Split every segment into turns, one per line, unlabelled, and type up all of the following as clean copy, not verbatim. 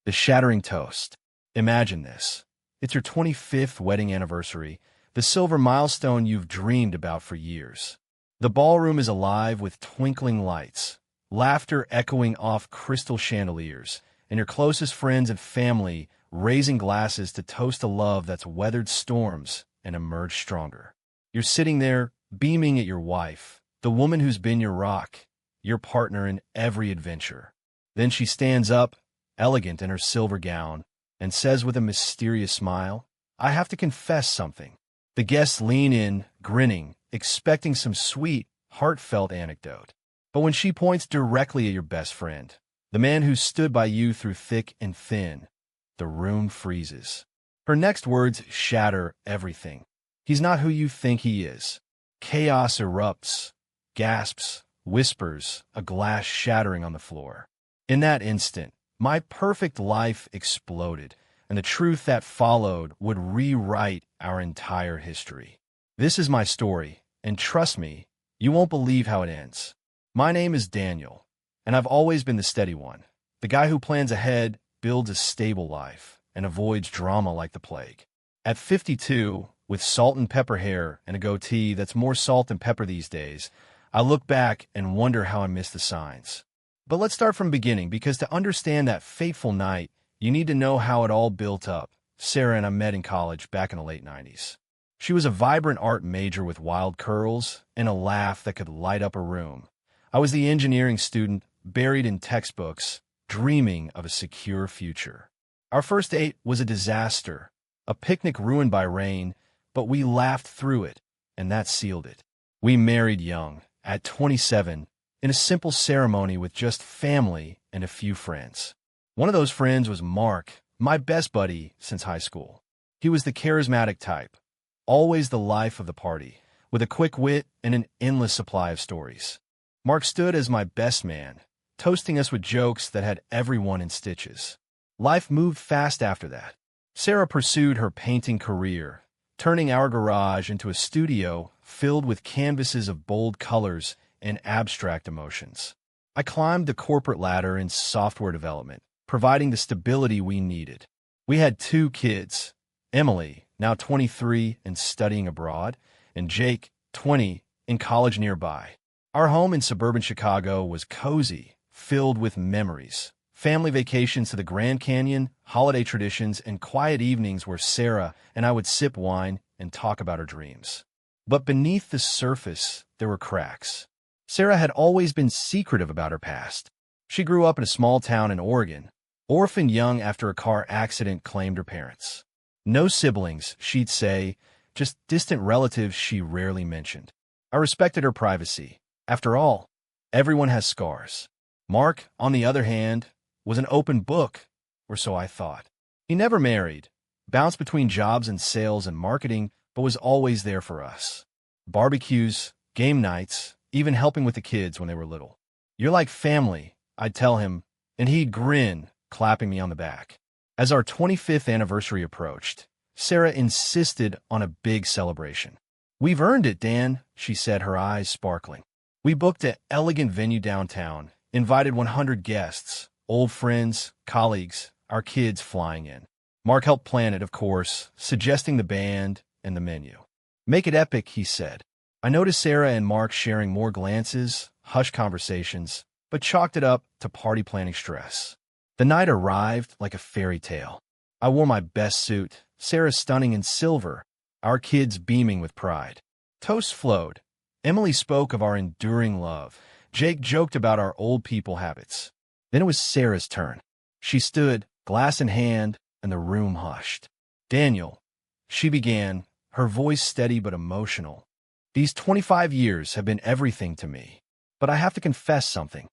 The Shattering Toast. Imagine this. It's your 25th wedding anniversary, the silver milestone you've dreamed about for years. The ballroom is alive with twinkling lights, laughter echoing off crystal chandeliers, and your closest friends and family raising glasses to toast a love that's weathered storms and emerged stronger. You're sitting there, beaming at your wife, the woman who's been your rock, your partner in every adventure. Then she stands up, elegant in her silver gown, and says with a mysterious smile, "I have to confess something." The guests lean in, grinning, expecting some sweet, heartfelt anecdote. But when she points directly at your best friend, the man who stood by you through thick and thin, the room freezes. Her next words shatter everything. He's not who you think he is. Chaos erupts, gasps, whispers, a glass shattering on the floor. In that instant, my perfect life exploded, and the truth that followed would rewrite our entire history. This is my story, and trust me, you won't believe how it ends. My name is Daniel, and I've always been the steady one, the guy who plans ahead, builds a stable life, and avoids drama like the plague. At 52, with salt and pepper hair and a goatee that's more salt than pepper these days, I look back and wonder how I missed the signs. But let's start from the beginning, because to understand that fateful night, you need to know how it all built up. Sarah and I met in college back in the late 90s. She was a vibrant art major with wild curls and a laugh that could light up a room. I was the engineering student, buried in textbooks, dreaming of a secure future. Our first date was a disaster, a picnic ruined by rain, but we laughed through it, and that sealed it. We married young, at 27, in a simple ceremony with just family and a few friends. One of those friends was Mark, my best buddy since high school. He was the charismatic type, always the life of the party, with a quick wit and an endless supply of stories. Mark stood as my best man, toasting us with jokes that had everyone in stitches. Life moved fast after that. Sarah pursued her painting career, turning our garage into a studio filled with canvases of bold colors and abstract emotions. I climbed the corporate ladder in software development, providing the stability we needed. We had 2 kids, Emily, now 23 and studying abroad, and Jake, 20, in college nearby. Our home in suburban Chicago was cozy, filled with memories. Family vacations to the Grand Canyon, holiday traditions, and quiet evenings where Sarah and I would sip wine and talk about our dreams. But beneath the surface, there were cracks. Sarah had always been secretive about her past. She grew up in a small town in Oregon, orphaned young after a car accident claimed her parents. No siblings, she'd say, just distant relatives she rarely mentioned. I respected her privacy. After all, everyone has scars. Mark, on the other hand, was an open book, or so I thought. He never married, bounced between jobs and sales and marketing, but was always there for us. Barbecues, game nights, even helping with the kids when they were little. "You're like family," I'd tell him, and he'd grin, clapping me on the back. As our 25th anniversary approached, Sarah insisted on a big celebration. "We've earned it, Dan," she said, her eyes sparkling. We booked an elegant venue downtown, invited 100 guests, old friends, colleagues, our kids flying in. Mark helped plan it, of course, suggesting the band and the menu. "Make it epic," he said. I noticed Sarah and Mark sharing more glances, hushed conversations, but chalked it up to party planning stress. The night arrived like a fairy tale. I wore my best suit, Sarah stunning in silver, our kids beaming with pride. Toasts flowed. Emily spoke of our enduring love. Jake joked about our old people habits. Then it was Sarah's turn. She stood, glass in hand, and the room hushed. "Daniel," she began, her voice steady but emotional. "These 25 years have been everything to me, but I have to confess something."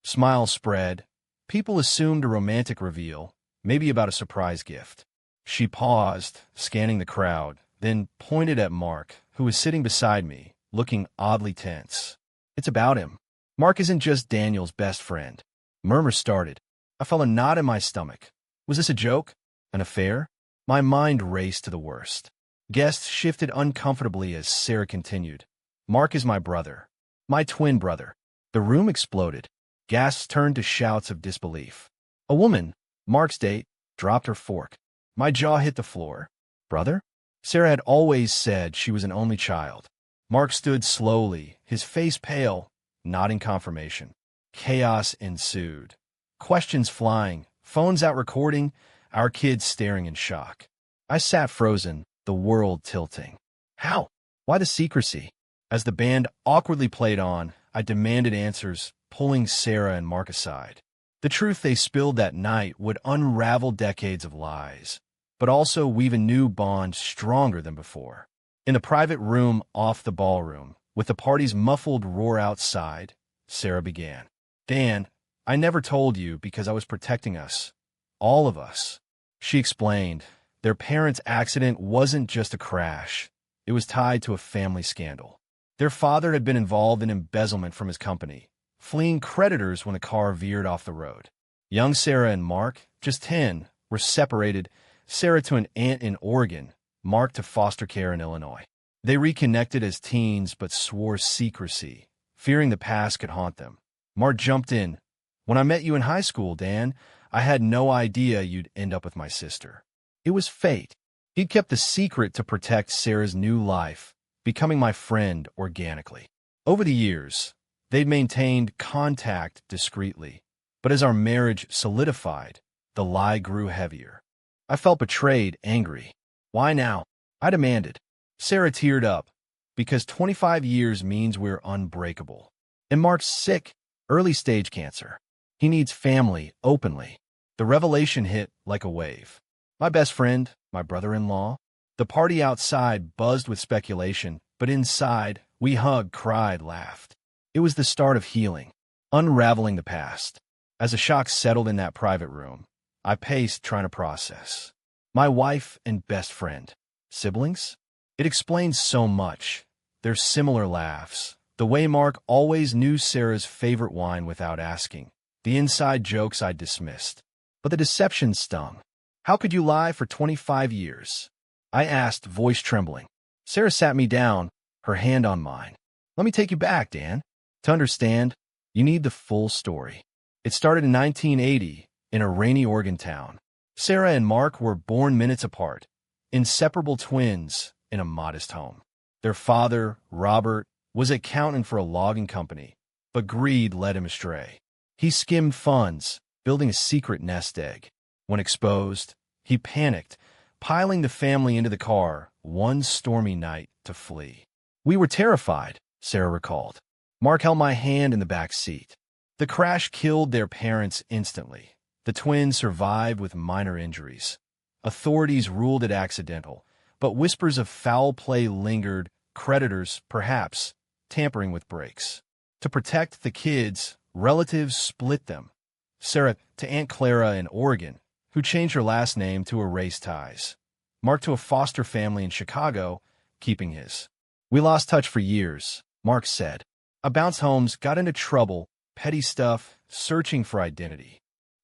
Smiles spread. People assumed a romantic reveal, maybe about a surprise gift. She paused, scanning the crowd, then pointed at Mark, who was sitting beside me, looking oddly tense. "It's about him. Mark isn't just Daniel's best friend." Murmurs started. I felt a knot in my stomach. Was this a joke? An affair? My mind raced to the worst. Guests shifted uncomfortably as Sarah continued. "Mark is my brother. My twin brother." The room exploded. Gasps turned to shouts of disbelief. A woman, Mark's date dropped her fork. My jaw hit the floor. Brother? Sarah had always said she was an only child. Mark stood slowly, his face pale, nodding confirmation. Chaos ensued. Questions flying, phones out recording, our kids staring in shock. I sat frozen, the world tilting. How? Why the secrecy? As the band awkwardly played on, I demanded answers, pulling Sarah and Mark aside. The truth they spilled that night would unravel decades of lies, but also weave a new bond stronger than before. In the private room off the ballroom, with the party's muffled roar outside, Sarah began. Dan, I never told you because I was protecting us. All of us. She explained. Their parents' accident wasn't just a crash. It was tied to a family scandal. Their father had been involved in embezzlement from his company, fleeing creditors when the car veered off the road. Young Sarah and Mark, just 10, were separated, Sarah to an aunt in Oregon, Mark to foster care in Illinois. They reconnected as teens but swore secrecy, fearing the past could haunt them. Mark jumped in. When I met you in high school, Dan, I had no idea you'd end up with my sister. It was fate. He'd kept the secret to protect Sarah's new life, becoming my friend organically. Over the years, they'd maintained contact discreetly, but as our marriage solidified, the lie grew heavier. I felt betrayed, angry. Why now? I demanded. Sarah teared up, because 25 years means we're unbreakable. And Mark's sick, early-stage cancer. He needs family, openly. The revelation hit like a wave. My best friend, my brother-in-law. The party outside buzzed with speculation, but inside, we hugged, cried, laughed. It was the start of healing, unraveling the past. As the shock settled in that private room, I paced, trying to process. My wife and best friend. Siblings? It explains so much. Their similar laughs. The way Mark always knew Sarah's favorite wine without asking. The inside jokes I dismissed. But the deception stung. How could you lie for 25 years? I asked, voice trembling. Sarah sat me down, her hand on mine. Let me take you back, Dan. To understand, you need the full story. It started in 1980 in a rainy Oregon town. Sarah and Mark were born minutes apart, inseparable twins in a modest home. Their father, Robert, was accountant for a logging company, but greed led him astray. He skimmed funds, building a secret nest egg. When exposed, he panicked, piling the family into the car one stormy night to flee. We were terrified, Sarah recalled. Mark held my hand in the back seat. The crash killed their parents instantly. The twins survived with minor injuries. Authorities ruled it accidental, but whispers of foul play lingered, creditors, perhaps, tampering with brakes. To protect the kids, relatives split them. Sarah to Aunt Clara in Oregon, who changed her last name to erase ties. Mark to a foster family in Chicago, keeping his. We lost touch for years, Mark said. I bounced homes, got into trouble, petty stuff, searching for identity.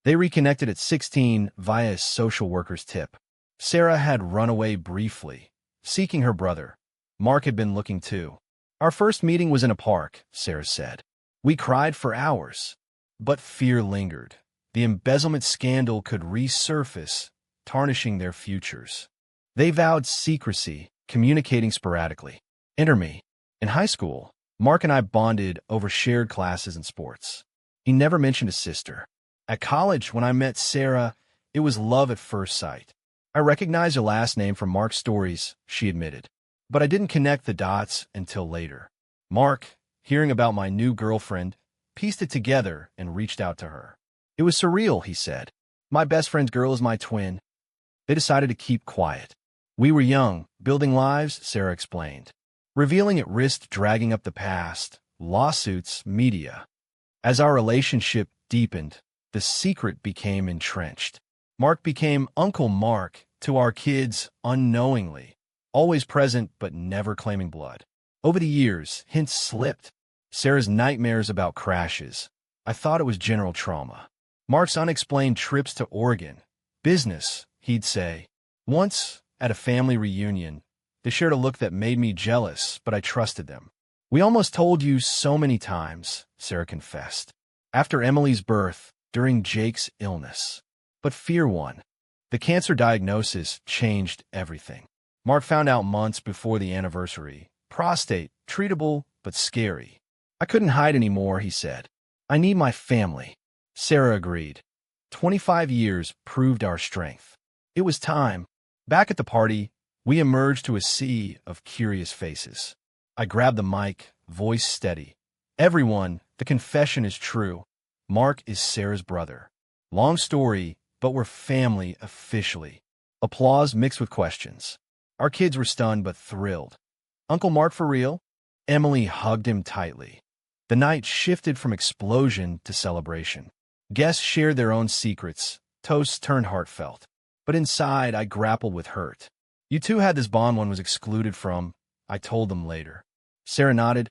They reconnected at 16 via a social worker's tip. Sarah had run away briefly, seeking her brother. Mark had been looking too. Our first meeting was in a park, Sarah said. We cried for hours. But fear lingered. The embezzlement scandal could resurface, tarnishing their futures. They vowed secrecy, communicating sporadically. Enter me. In high school, Mark and I bonded over shared classes and sports. He never mentioned a sister. At college, when I met Sarah, it was love at first sight. I recognized her last name from Mark's stories, she admitted. But I didn't connect the dots until later. Mark, hearing about my new girlfriend, pieced it together and reached out to her. It was surreal, he said. My best friend's girl is my twin. They decided to keep quiet. We were young, building lives, Sarah explained. Revealing it risked dragging up the past, lawsuits, media. As our relationship deepened, the secret became entrenched. Mark became Uncle Mark to our kids unknowingly, always present but never claiming blood. Over the years, hints slipped. Sarah's nightmares about crashes. I thought it was general trauma. Mark's unexplained trips to Oregon. Business, he'd say. Once, at a family reunion, they shared a look that made me jealous, but I trusted them. We almost told you so many times, Sarah confessed. After Emily's birth, during Jake's illness. But fear won. The cancer diagnosis changed everything. Mark found out months before the anniversary. Prostate, treatable, but scary. I couldn't hide anymore, he said. I need my family. Sarah agreed. 25 years proved our strength. It was time. Back at the party, we emerged to a sea of curious faces. I grabbed the mic, voice steady. Everyone, the confession is true. Mark is Sarah's brother. Long story, but we're family officially. Applause mixed with questions. Our kids were stunned but thrilled. Uncle Mark for real? Emily hugged him tightly. The night shifted from explosion to celebration. Guests shared their own secrets. Toasts turned heartfelt. But inside, I grappled with hurt. You two had this bond one was excluded from, I told them later. Sarah nodded.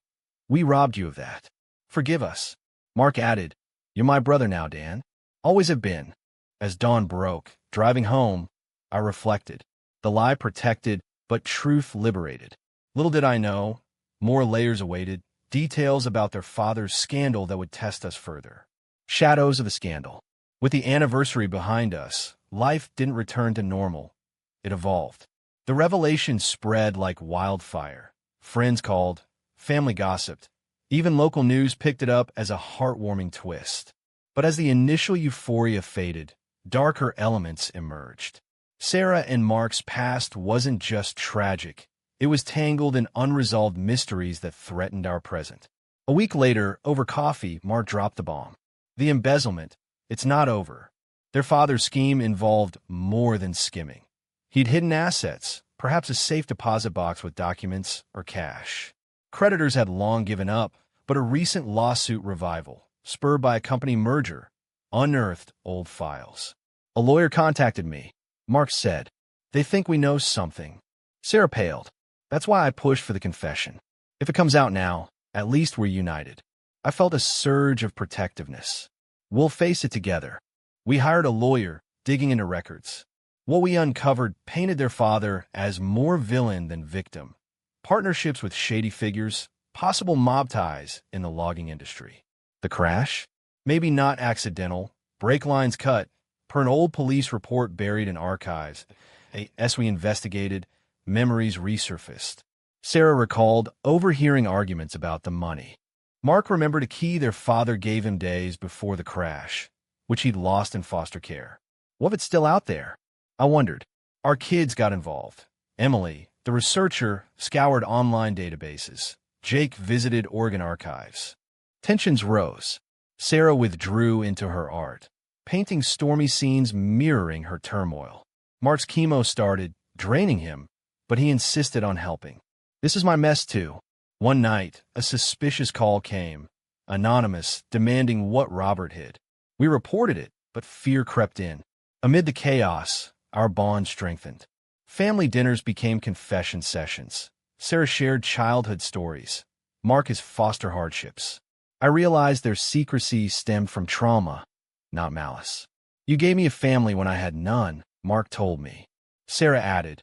We robbed you of that. Forgive us. Mark added, you're my brother now, Dan. Always have been. As dawn broke, driving home, I reflected. The lie protected, but truth liberated. Little did I know, more layers awaited, details about their father's scandal that would test us further. Shadows of the scandal. With the anniversary behind us, life didn't return to normal. It evolved. The revelation spread like wildfire. Friends called, family gossiped. Even local news picked it up as a heartwarming twist. But as the initial euphoria faded, darker elements emerged. Sarah and Mark's past wasn't just tragic. It was tangled in unresolved mysteries that threatened our present. A week later, over coffee, Mark dropped the bomb. The embezzlement, it's not over. Their father's scheme involved more than skimming. He'd hidden assets, perhaps a safe deposit box with documents or cash. Creditors had long given up, but a recent lawsuit revival, spurred by a company merger, unearthed old files. A lawyer contacted me. Mark said, they think we know something. Sarah paled. That's why I pushed for the confession. If it comes out now, at least we're united. I felt a surge of protectiveness. We'll face it together. We hired a lawyer, digging into records. What we uncovered painted their father as more villain than victim. Partnerships with shady figures, possible mob ties in the logging industry. The crash? Maybe not accidental. Brake lines cut, per an old police report buried in archives. As we investigated, memories resurfaced. Sarah recalled overhearing arguments about the money. Mark remembered a key their father gave him days before the crash, which he'd lost in foster care. What if it's still out there? I wondered. Our kids got involved. Emily, the researcher, scoured online databases. Jake visited organ archives. Tensions rose. Sarah withdrew into her art, painting stormy scenes mirroring her turmoil. Mark's chemo started, draining him, but he insisted on helping. This is my mess too. One night, a suspicious call came, anonymous, demanding what Robert hid. We reported it, but fear crept in. Amid the chaos, our bond strengthened. Family dinners became confession sessions. Sarah shared childhood stories. Mark his foster hardships. I realized their secrecy stemmed from trauma, not malice. You gave me a family when I had none, Mark told me. Sarah added,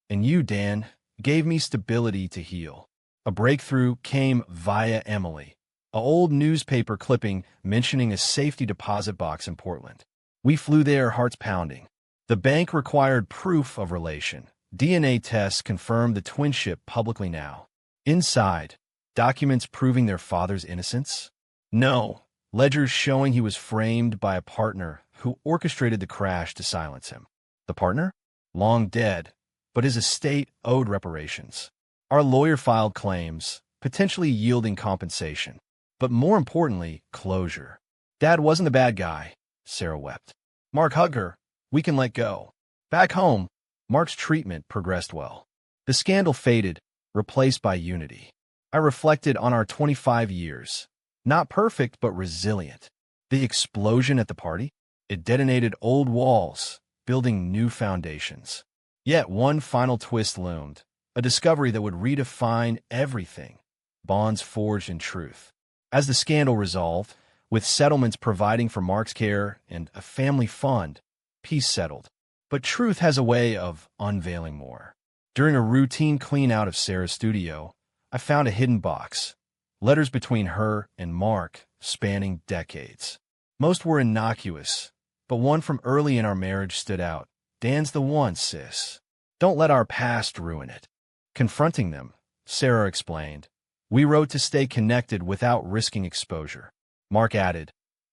and you, Dan, gave me stability to heal. A breakthrough came via Emily, an old newspaper clipping mentioning a safety deposit box in Portland. We flew there, hearts pounding. The bank required proof of relation. DNA tests confirmed the twinship publicly now. Inside, documents proving their father's innocence? No, ledgers showing he was framed by a partner who orchestrated the crash to silence him. The partner? Long dead, but his estate owed reparations. Our lawyer filed claims, potentially yielding compensation. But more importantly, closure. Dad wasn't the bad guy, Sarah wept. Mark hugged her. We can let go. Back home, Mark's treatment progressed well. The scandal faded, replaced by unity. I reflected on our 25 years. Not perfect, but resilient. The explosion at the party? It detonated old walls, building new foundations. Yet one final twist loomed, a discovery that would redefine everything. Bonds forged in truth. As the scandal resolved, with settlements providing for Mark's care and a family fund, peace settled. But truth has a way of unveiling more. During a routine clean-out of Sarah's studio, I found a hidden box. Letters between her and Mark spanning decades. Most were innocuous, but one from early in our marriage stood out. Dan's the one, sis. Don't let our past ruin it. Confronting them, Sarah explained. We wrote to stay connected without risking exposure. Mark added,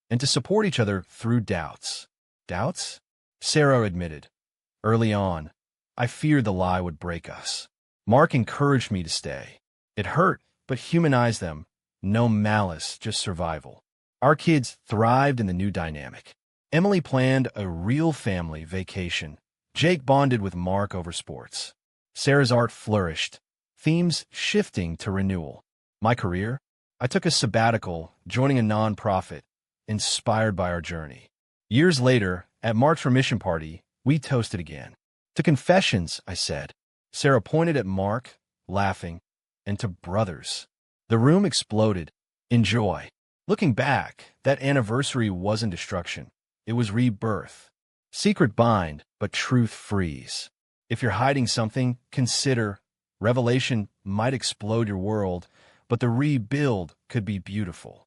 and to support each other through doubts. Doubts? Sarah admitted. Early on, I feared the lie would break us. Mark encouraged me to stay. It hurt, but humanized them. No malice, just survival. Our kids thrived in the new dynamic. Emily planned a real family vacation. Jake bonded with Mark over sports. Sarah's art flourished, themes shifting to renewal. My career? I took a sabbatical, joining a nonprofit, inspired by our journey. Years later, at Mark's remission party, we toasted again. To confessions, I said. Sarah pointed at Mark, laughing, and to brothers. The room exploded. In joy. Looking back, that anniversary wasn't destruction. It was rebirth. Secret bind, but truth frees. If you're hiding something, consider. Revelation might explode your world, but the rebuild could be beautiful.